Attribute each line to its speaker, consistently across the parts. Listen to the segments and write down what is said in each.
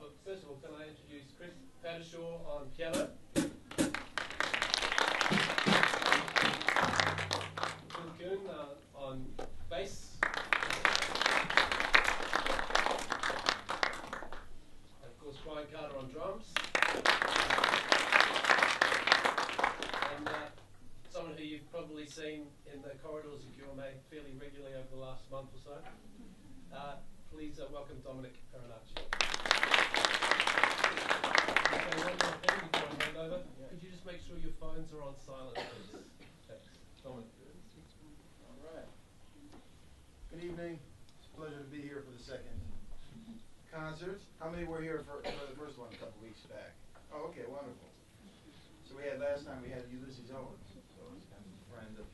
Speaker 1: but first of all, can I introduce Chris Pattershaw on piano, Phil Kuhn on bass, and of course Brian Carter on drums, and someone who you've probably seen in the corridors of QMA fairly regularly over the last month or so. Please welcome Dominic Paranacci. Okay, one more thing before I hand over. Yeah. Could you just make sure your phones are on silent, please? Thanks. Dominic.
Speaker 2: All right. Good evening. It's a pleasure to be here for the second concert. How many were here for the first one a couple weeks back? Oh, okay, wonderful. So last time we had Ulysses Owens, so he's kind of a friend of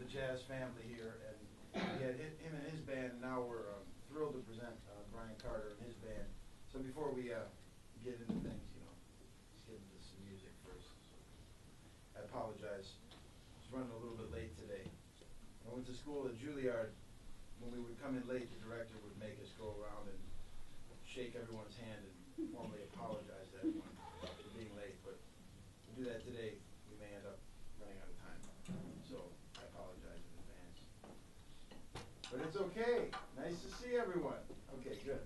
Speaker 2: the jazz family here, and we had him and his band, and now we're thrilled to present Brian Carter and his band. So before we get into things, let's get into some music first. So I apologize. I was running a little bit late today. I went to school at Juilliard. When we would come in late, the director would make us go around and shake everyone's hand and formally apologize to everyone for being late. But if we do that today, we may end up running out of time. So I apologize in advance. But it's okay. Nice to see everyone. Okay, good.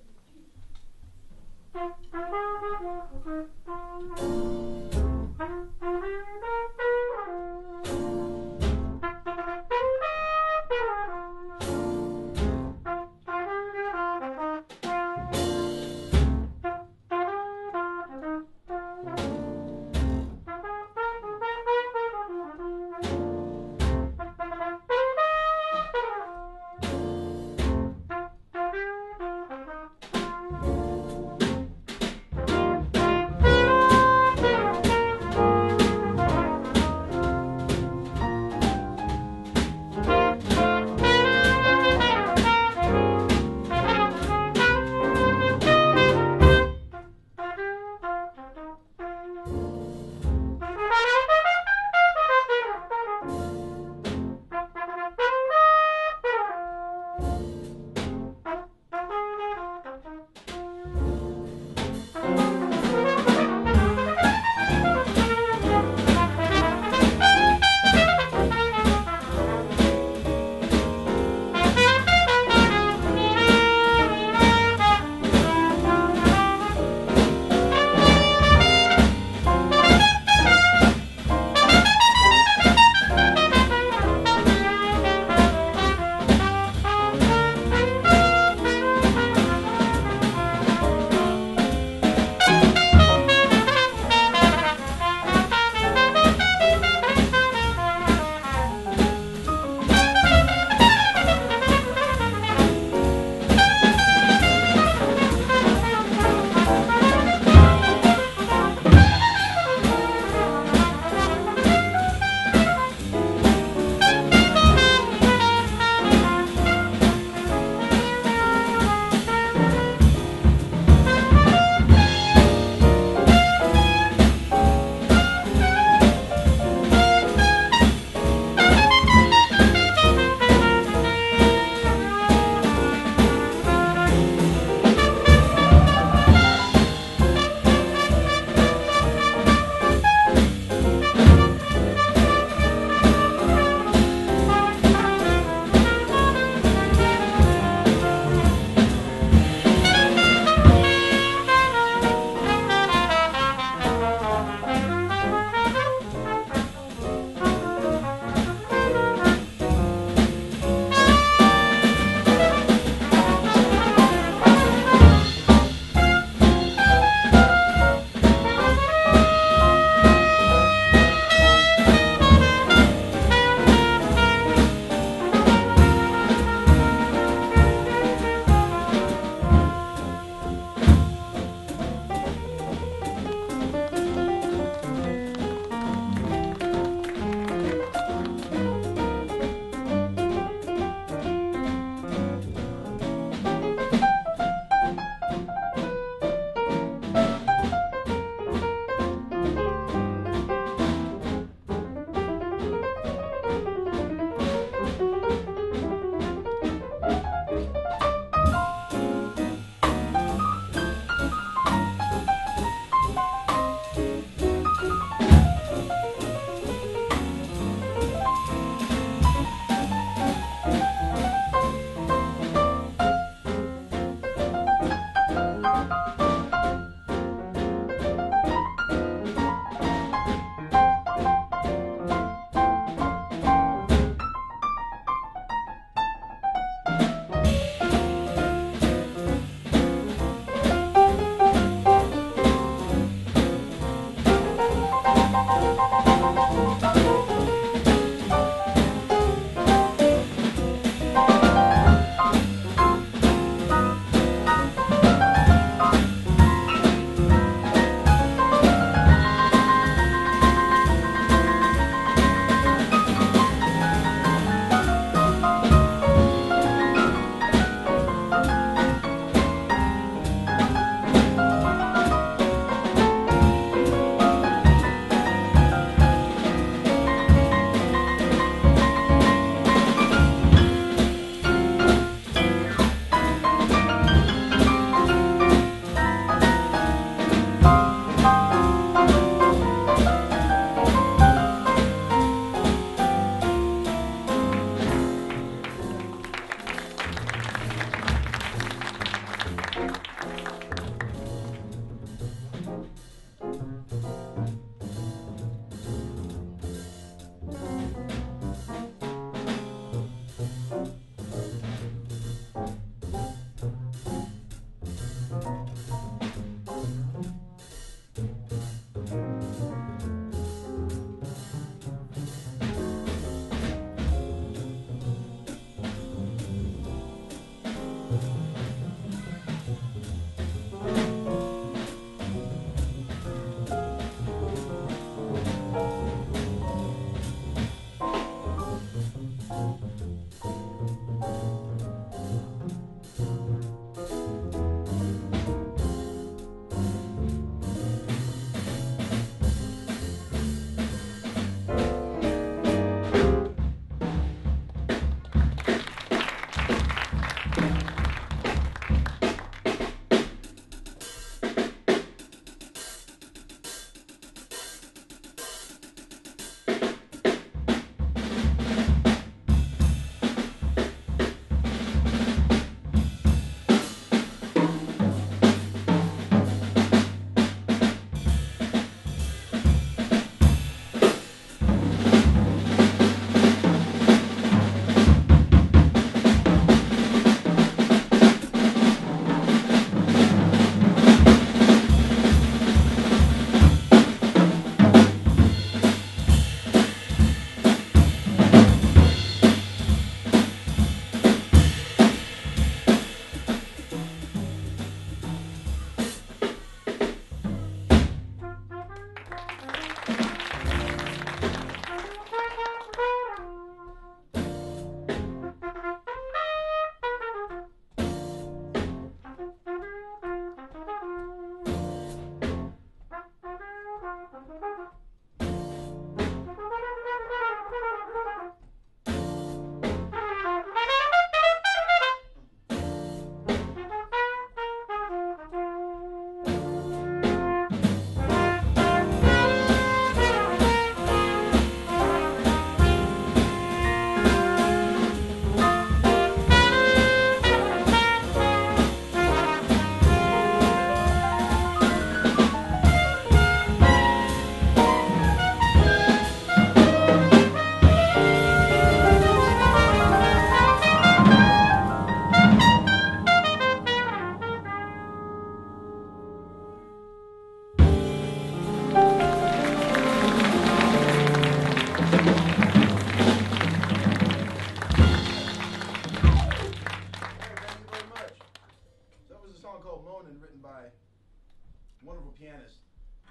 Speaker 2: written by a wonderful pianist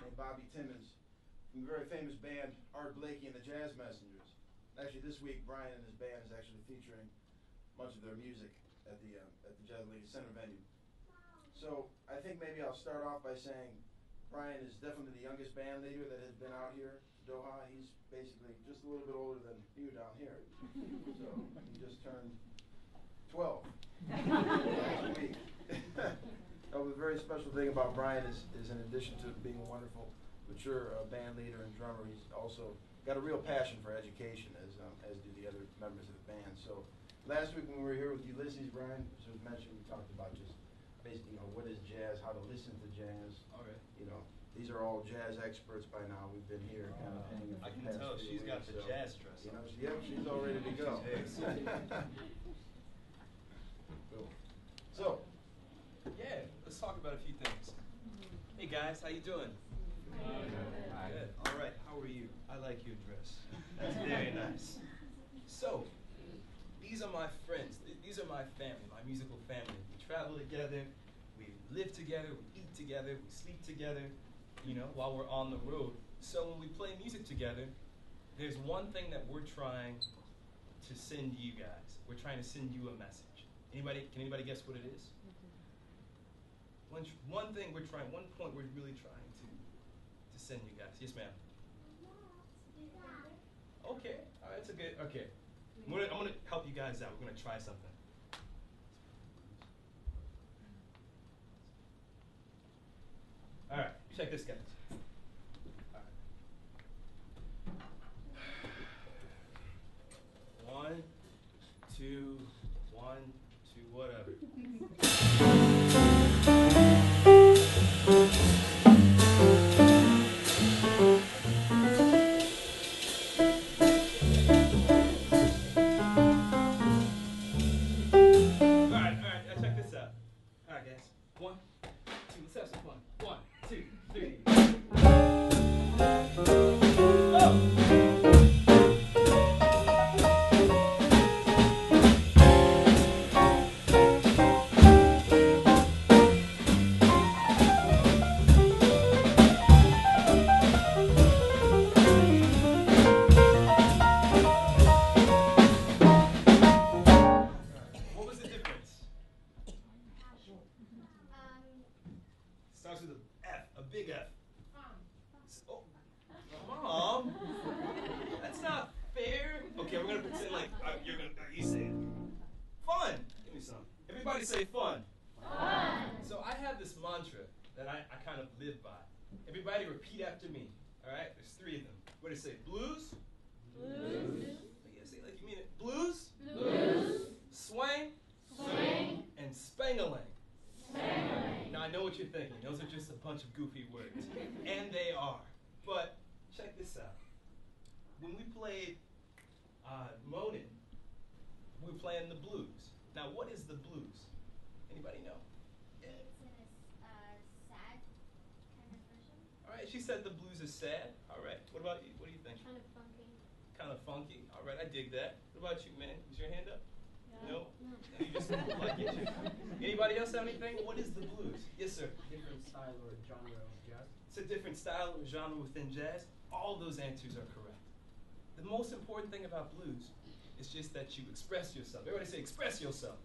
Speaker 2: named Bobby Timmons from the very famous band Art Blakey and the Jazz Messengers. Actually, this week, Brian and his band is actually featuring much of their music at the Jazz Lady Center venue. So I think maybe I'll start off by saying Brian is definitely the youngest band leader that has been out here to Doha. He's basically just a little bit older than you down here. So he just turned 12 last week. The very special thing about Brian is in addition to being a wonderful, mature band leader and drummer, he's also got a real passion for education, as do the other members of the band. So last week when we were here with Ulysses, Brian, as was mentioned, we talked about just basically, what is jazz, how to listen to jazz.
Speaker 3: All right.
Speaker 2: These are all jazz experts by now. We've been here kind of hanging.
Speaker 3: I can tell she's got the jazz dress on.
Speaker 2: Yep, she's all ready to go. Cool. So,
Speaker 3: yeah, let's talk about a few things. Hey guys, how you doing? Good. All right. How are you? I like your dress. That's very nice. So, these are my friends. These are my family, my musical family. We travel together. We live together. We eat together. We sleep together. While we're on the road. So when we play music together, there's one thing that we're trying to send you guys. We're trying to send you a message. Can anybody guess what it is? One thing we're trying, one point we're really trying to send you guys. Yes, ma'am. Okay. All right. That's a good. Okay. I'm gonna help you guys out. We're gonna try something. All right. Check this, guys. All right. 1, 2, 1, 2, whatever. Starts with a F, a big F. Oh, Mom, that's not fair. Okay, we're gonna pretend like you say it. Fun. Give me some. Everybody say fun. Fun. So I have this mantra that I kind of live by. Everybody repeat after me. All right? There's 3 of them. What do you say? Blues. Blues. Yeah, say it like you mean it. Blues. Blues. Swing. Swing. And spangalang. Now I know what you're thinking. Those are just a bunch of goofy words. And they are. But check this out. When we played Monin, we were playing the blues. Now what is the blues? Anybody know?
Speaker 4: It's in a sad kind of version.
Speaker 3: All right, she said the blues is sad. All right. What about you? What do you think?
Speaker 4: Kind of funky.
Speaker 3: Kind of funky. All right, I dig that. What about you, man? Is your hand up? No?
Speaker 4: No.
Speaker 3: You just like it. Anybody else have anything? What is the blues? Yes, sir.
Speaker 5: Different style or genre of jazz.
Speaker 3: It's a different style or genre within jazz. All those answers are correct. The most important thing about blues is just that you express yourself. Everybody say express yourself.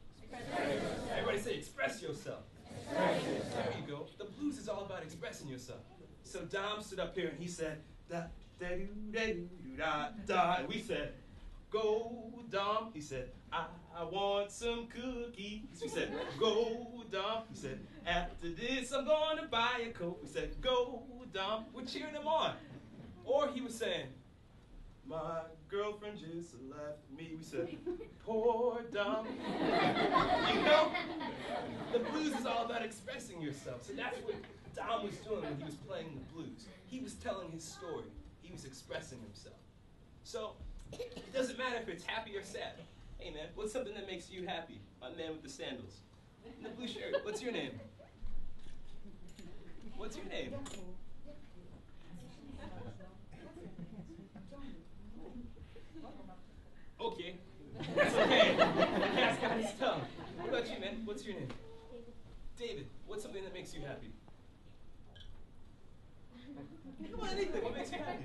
Speaker 3: Everybody say express yourself. There you go. The blues is all about expressing yourself. So Dom stood up here and he said, da da do da do da da, and we said, go Dom. He said, I want some cookies. We said, go Dom. He said, after this I'm gonna buy a Coke. We said, go Dom. We're cheering him on. Or he was saying, my girlfriend just left me. We said, poor Dom. You know, the blues is all about expressing yourself. So that's what Dom was doing when he was playing the blues. He was telling his story. He was expressing himself. So it doesn't matter if it's happy or sad. Hey man, what's something that makes you happy? My man with the sandals. And the blue shirt. What's your name? What's your name? Okay. That's okay. The cat's got his tongue. What about you, man? What's your name? David. What's what's something that makes you happy? Come on, anything. What makes you happy?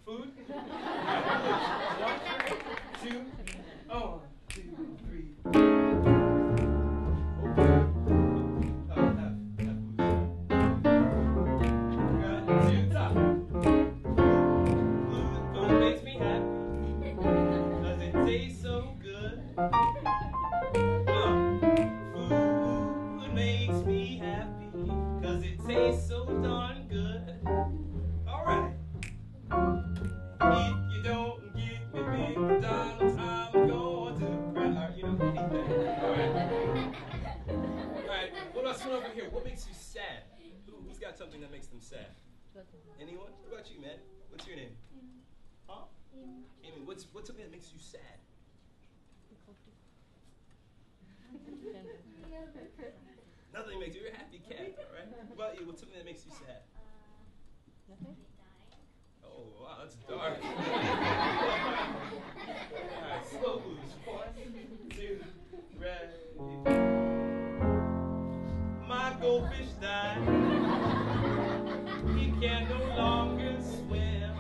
Speaker 3: Food? One, two, oh, 1, 2, 3. Have food. Good, 2, top. Food makes me happy, 'cause it tastes so good. Food makes me happy, 'cause it tastes so darn good. All right. If you don't give me McDonald's, I'm going to cry. You know, anything. All right. All right. What about someone over here? What makes you sad? Who's got something that makes them sad? Anyone? What about you, man? What's your name? Huh? Amy. What's something that makes you sad? Nothing makes you. You're a happy cat, all right? What about you? What's something that makes you sad? Oh, wow, that's dark. All right, slow blues. 1, 2, ready. My goldfish died. He can no longer swim.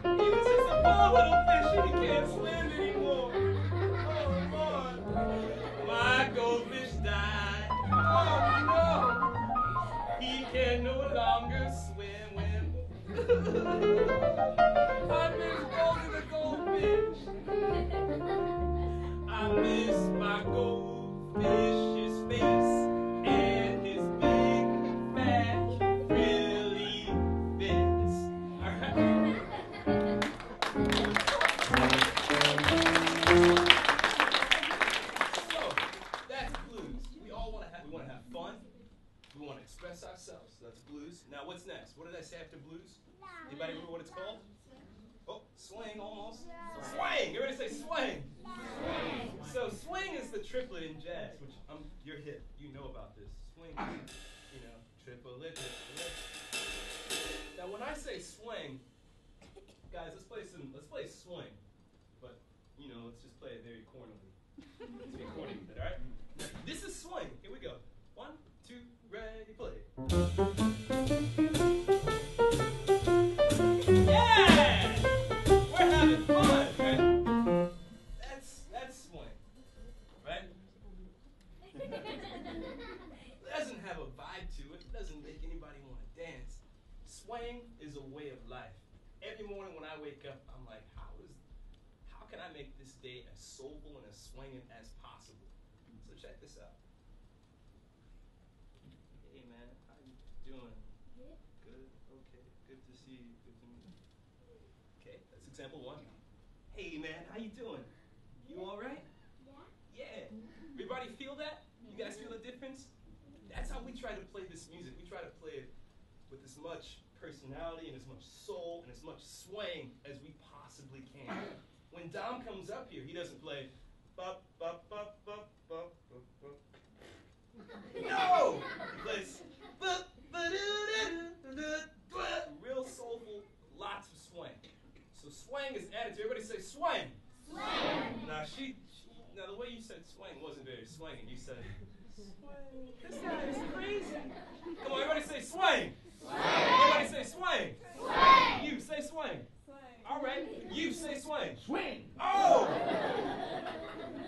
Speaker 3: He was just a poor little fish and he can't swim anymore. Oh, boy. My goldfish died. Oh, no. He can no longer swim. I miss Goldie the goldfish. I miss my goldfish's face and his big fat frilly fins. All right. So that's blues. We all want to have fun. We want to express ourselves. So that's blues. Now what's next? What did I say after blues? Anybody remember what it's called? Oh, swing almost. Swing! Everybody say swing. Swing. So swing is the triplet in jazz, which you're hip. You know about this. Swing is, triplet. Now when I say swing, guys, let's play swing. But, let's just play it very cornily. Let's be corny with it, all right? This is swing. Here we go. 1, 2, ready, play. Yeah! We're having fun, right? That's swing, right? It doesn't have a vibe to it. It doesn't make anybody want to dance. Swing is a way of life. Every morning when I wake up, I'm like, how can I make this day as soulful and as swinging as possible? So check this out. Hey man, how you doing? Good. Good. Okay. Good to see you. Good to meet you. Okay, that's example 1. Hey man, how you doing? You all right? Yeah. Everybody feel that? You guys feel the difference? That's how we try to play this music. We try to play it with as much personality and as much soul and as much swing as we possibly can. When Dom comes up here, he doesn't play bop bop bop bop bop bop bop. No! He plays real soulful, lots of swing. So swing is added to. Everybody say swing. Swing. Now now the way you said swing wasn't very swinging. You said swing. This guy is crazy. Come on, everybody say swing. Swing. Everybody say swing. Swing. You say swing. All right, you say swing. Swing. Oh!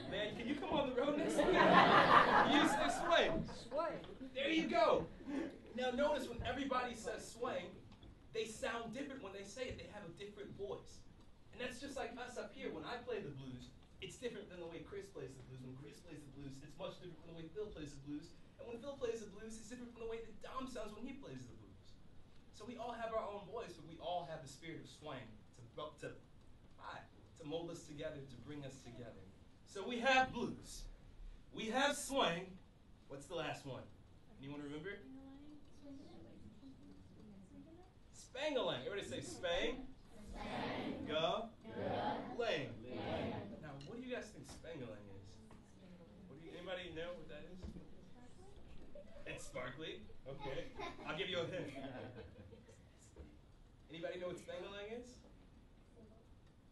Speaker 3: Man, can you come on the road next week? You say swing. Swing. There you go. Now notice when everybody says swing, they sound different when they say it. They have a different voice. And that's just like us up here. When I play the blues, it's different than the way Chris plays the blues. When Chris plays the blues, it's much different from the way Phil plays the blues. And when Phil plays the blues, it's different from the way that Dom sounds when he plays the blues. So we all have our own voice, but we all have the spirit of swing to mold us together, to bring us together. So we have blues. We have swing. What's the last one? Anyone remember it? Spangalang. Everybody say spang. Spang. Go. Lang. Now, what do you guys think spangalang is? Anybody know what that is? It's sparkly. Okay. I'll give you a hint. Anybody know what spangalang is?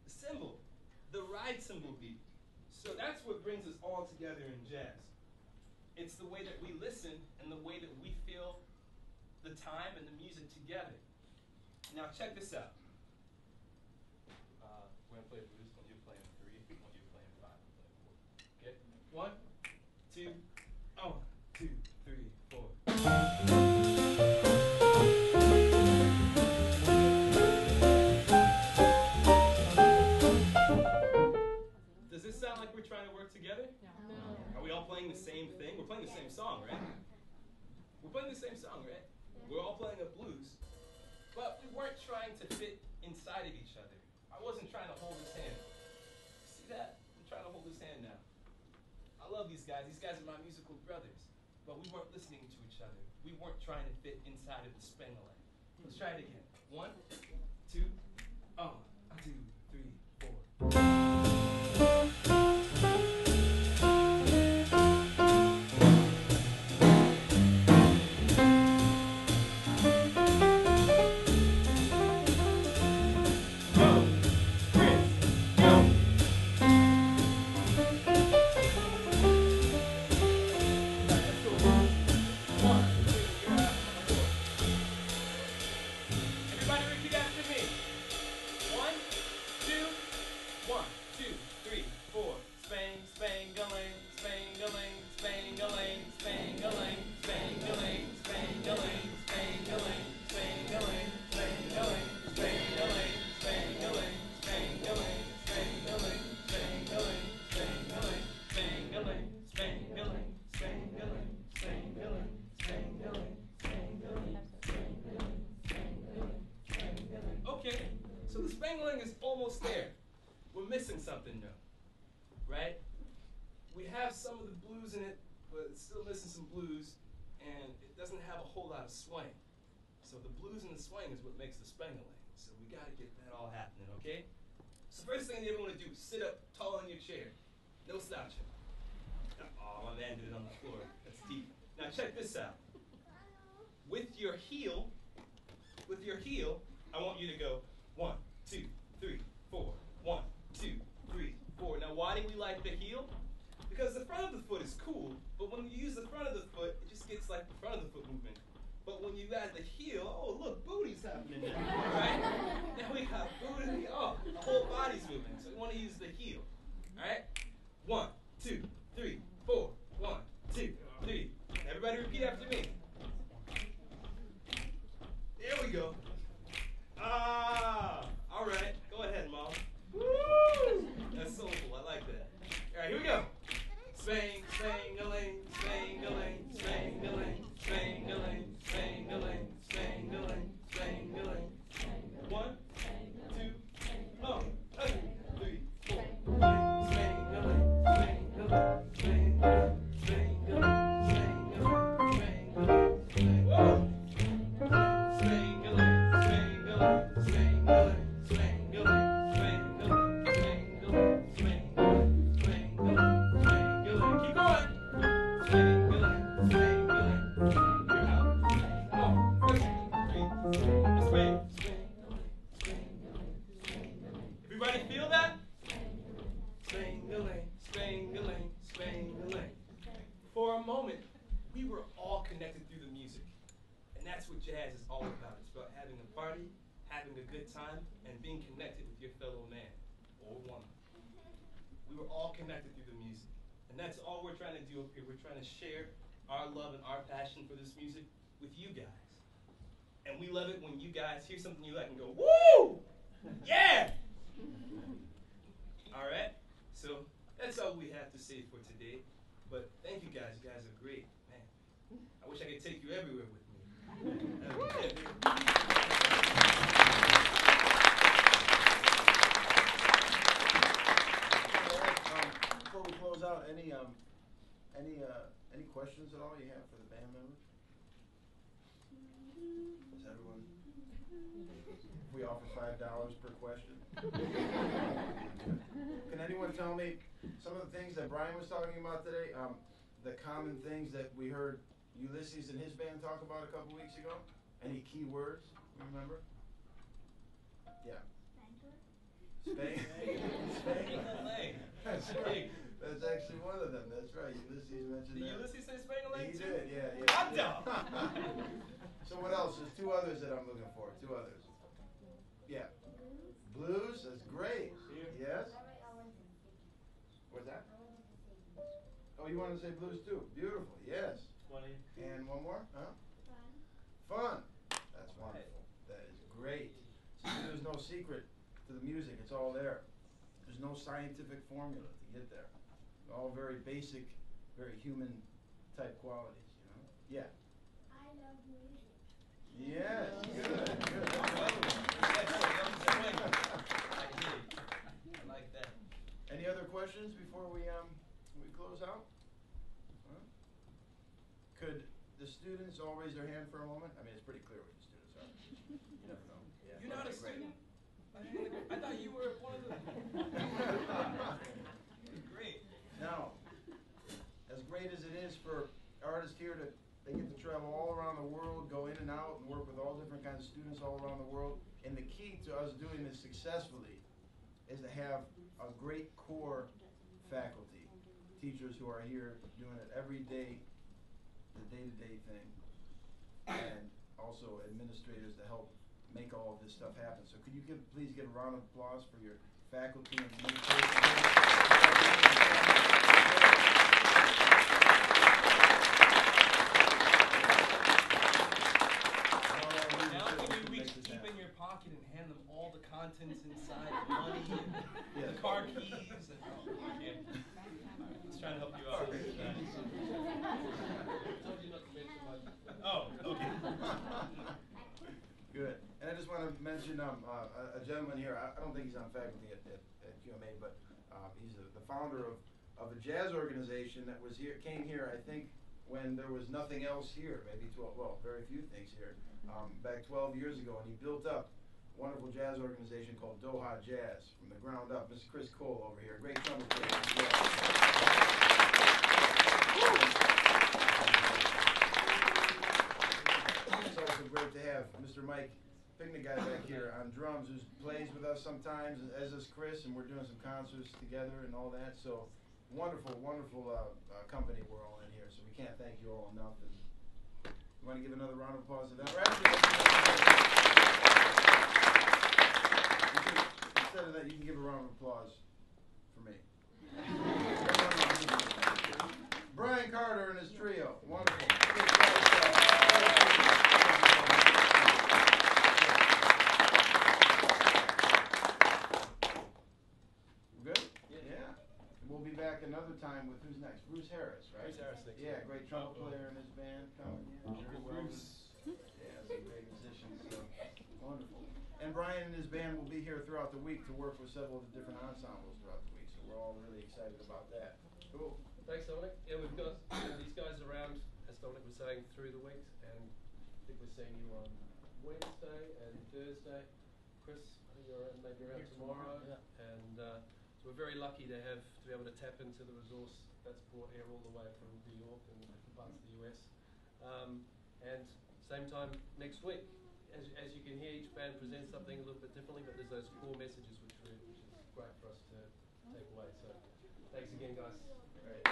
Speaker 3: Cymbal, the ride cymbal beat. So that's what brings us all together in jazz. It's the way that we listen and the way that we feel the time and the music together. Now check this out. We're going to play blues. When you're playing 3, when you're playing 5, I'm playing 4. Okay? 1, 2, 2, 3, 4. Does this sound like we're trying to work together?
Speaker 6: No.
Speaker 3: Are we all playing the same thing? We're playing the same song, right? We're playing the same song, right? We're all playing a blues. But we weren't trying to fit inside of each other. I wasn't trying to hold his hand. See that? I'm trying to hold his hand now. I love these guys. These guys are my musical brothers. But we weren't listening to each other. We weren't trying to fit inside of the Spengler. Let's try it again. 1, 2, 2, 3, 4. Is almost there. We're missing something though, right? We have some of the blues in it, but it's still missing some blues, and it doesn't have a whole lot of swing. So the blues and the swing is what makes the Spengling. So we got to get that all happening, okay? So first thing you ever want to do is sit up tall in your chair. No slouching. Oh, my man did it on the floor. That's deep. Now check this out. With your heel, I want you to go 1, 2, 3, 4. 1, 2, 3, 4. Now why do we like the heel? Because the front of the foot is cool, but when you use the front of the foot, it just gets like the front of the foot movement. But when you add the heel, oh look, booty's happening now, right? Now we got booty, oh, the whole body's moving. So we want to use the heel, all right? 1, 2, 3, 4. 1, 2, 3. Everybody repeat after me. There we go. Ah, all right. Go ahead, Mom. Woo! That's soulful. I like that. All right, here we go. Spang, spang-a-ling, spang-a-ling, spang-a-ling, spang-a-ling, spang-a-ling, spang-a-ling, spang-a-ling. 1, 2, 3, 4. Spang-a-ling, spang-a-ling, spang-a-ling, spang-a-ling, spang-a-ling, spang-a-ling. Whoa! Spang-a-ling, spang-a-ling, spang-a-ling, spang-a-ling, spang-a-ling, spang-a-ling, spang-a-ling, spang-a-ling. Keep going. Spang-a-ling, spang-a-ling. You're out. Come on. 1, 2, 3. Spang, spang-a-ling, spang-a-ling. Everybody feel that? Spang-a-ling, spang-a-ling, spang-a-ling. For a moment, we were all connected through the music. And that's what jazz is all about. It's about having a party, having a good time, and being connected with your fellow man or woman. We were all connected through the music. And that's all we're trying to do up here. We're trying to share our love and our passion for this music with you guys. And we love it when you guys hear something you like and go, woo! Yeah! All right? So that's all we have to say for today. But thank you guys. You guys are great. Man, I wish I could take you everywhere with me.
Speaker 2: Before we close out, any questions at all you have for the band members? Is everyone? We offer $5 per question. Can anyone tell me some of the things that Brian was talking about today? The common things that we heard Ulysses and his band talk about a couple weeks ago? Any key words? Remember? Yeah.
Speaker 4: Spanker?
Speaker 2: Spank. Spank. That's actually one of them. That's right. Ulysses mentioned
Speaker 3: Did
Speaker 2: that.
Speaker 3: Ulysses say spring a leg
Speaker 2: He
Speaker 3: too?
Speaker 2: did, yeah.
Speaker 3: I'm dumb.
Speaker 2: So what else? There's two others that I'm looking for. Two others. Yeah. Blues. That's great. Yes. What's that? Oh, you wanted to say blues too? Beautiful. Yes.
Speaker 5: 20.
Speaker 2: And one more? Huh? Fun. That's wonderful. That is great. See, there's no secret to the music. It's all there. There's no scientific formula to get there. All very basic, very human type qualities, you know? Yeah.
Speaker 4: I love music.
Speaker 2: Yes. Good. Good.
Speaker 3: I like that.
Speaker 2: Any other questions before we close out? Huh? Could the students all raise their hand for a moment? I mean, it's pretty clear what the students are. You never know. Yeah.
Speaker 3: You're not a
Speaker 2: Okay, great.
Speaker 3: student? I thought you were one of the. Great.
Speaker 2: Now, as great as it is for artists here they get to travel all around the world, go in and out, and work with all different kinds of students all around the world. And the key to us doing this successfully is to have a great core faculty, teachers who are here doing it every day, the day-to-day thing, and also administrators to help make all of this stuff happen. So could you please give a round of applause for your faculty and administration?
Speaker 3: Now can you reach deep in your pocket and hand them all the contents inside, the money, and the car keys, and okay. Just trying to help you out.
Speaker 1: Told you not to mention my.
Speaker 3: Oh, okay.
Speaker 2: Good. And I just want to mention a gentleman here. I don't think he's on faculty at QMA, but he's the founder of a jazz organization that came here, I think, when there was nothing else here, maybe 12, well, very few things here, back 12 years ago, and he built up a wonderful jazz organization called Doha Jazz from the ground up. Mr. Chris Cole over here, great trumpet player as well. It's also great to have Mr. Mike Picnic guy back here on drums who plays with us sometimes, as is Chris, and we're doing some concerts together and all that. So wonderful, wonderful company we're all in here. So we can't thank you all enough. And you want to give another round of applause to them? Instead of that, you can give a round of applause for me. Brian Carter and his trio. Wonderful. Good? Yeah. We'll be back another time with who's next? Bruce Harris, right?
Speaker 3: Bruce Harris next.
Speaker 2: Yeah, great trumpet player in his band coming in.
Speaker 3: Uncle Bruce.
Speaker 2: Yeah, some great musicians. So wonderful. And Brian and his band will be here throughout the week to work with several of the different ensembles throughout the week. So we're all really excited about that. Cool.
Speaker 1: Thanks, Dominic. Yeah, we've got these guys around, as Dominic was saying, through the week, and I think we're seeing you on Wednesday and Thursday. Chris, I think you're around, maybe around tomorrow.
Speaker 5: Yeah.
Speaker 1: And so we're very lucky to be able to tap into the resource that's brought here all the way from New York and different parts of the US. And same time next week. As you can hear, each band presents something a little bit differently, but there's those core messages which is great for us to take away. So thanks again, guys.
Speaker 2: Great.